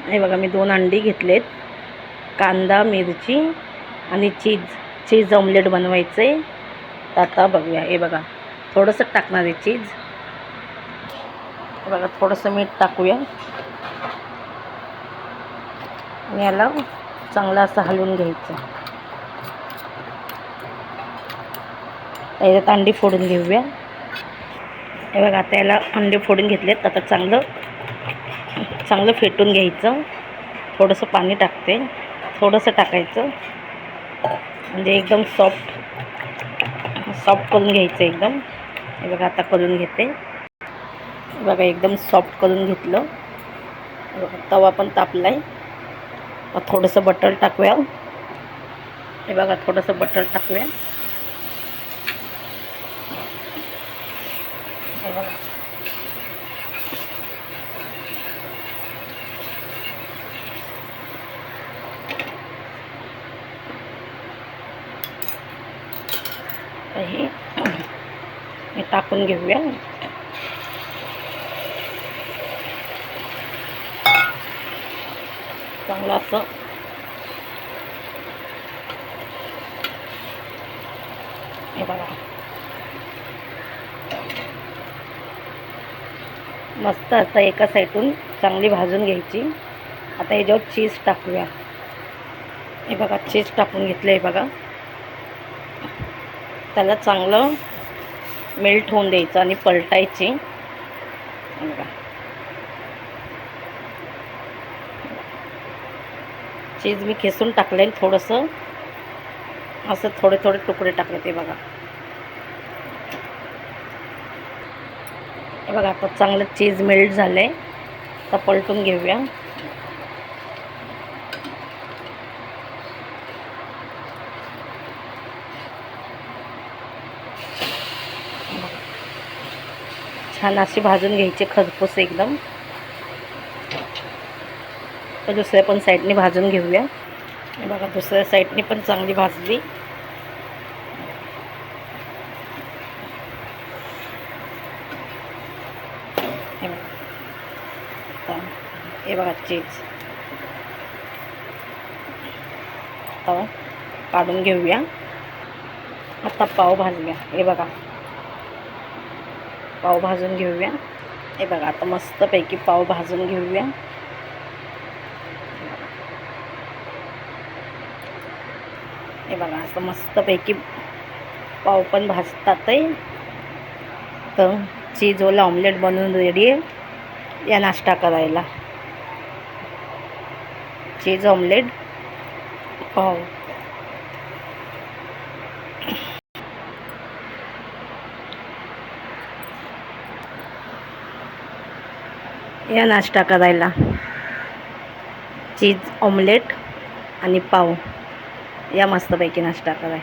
हे बघा मी 2 अंडी घेतलेत, कांदा, मिरची आणि चीज ऑमलेट बनवायचं आहे. तर आता बघूया. हे बघा थोडंसं टाकणार आहे चीज. हे बघा थोडंसं मीठ टाकूया आणि याला चांगलं असं हलवून घ्यायचं. याच्यात अंडी फोडून घेऊया. हे बघा आता याला अंडे फोडून घेतलेत. आता चांगलं फेटून घ्यायचं. थोडंसं पाणी टाकते, थोडंसं टाकायचं म्हणजे एकदम सॉफ्ट करून घ्यायचं एकदम. हे बघा आता करून घेते. बघा एकदम सॉफ्ट करून घेतलं. तवा पण तापला आहे. थोडंसं बटर टाकूया. हे बघा थोडंसं बटर टाकूया. हे बघा हे टाकून घेऊया. चांगलं असं हे बघा मस्त आता एका साईडून चांगली भाजून घ्यायची. आता याच्यावर चीज टाकूया. हे बघा चीज टाकून घेतलं. हे बघा त्याला चांगलं मेल्ट होऊन द्यायचं आणि पलटायची. हे बघा चीज मी खेसून टाकले. थोडंसं असं थोडे तुकडे टाकले. ते बघा हे बघा आता चांगलं चीज मेल्ट झालं आहे. आता पलटून घेऊया. छान अशी भाजून घ्यायची खरपूस एकदम. तर दुसऱ्या पण साईडने भाजून घेऊया. हे बघा दुसऱ्या साईडने पण चांगली भाजली. हे बघा चीज आता काढून घेऊया. आता पाव भाजूया. हे बघा पाव भाजून घेऊया. हे बघा आता मस्तपैकी पाव भाजून घेऊया. हे बघा आता मस्तपैकी पाव पण भाजतात आहे. तर चीजवाला ऑमलेट बनवून रेडी आहे या नाश्ता करायला. चीज ऑमलेट पाव. या नाश्ता करायला चीज ऑमलेट आणि पाव या मस्तपैकी नाश्ता कराय.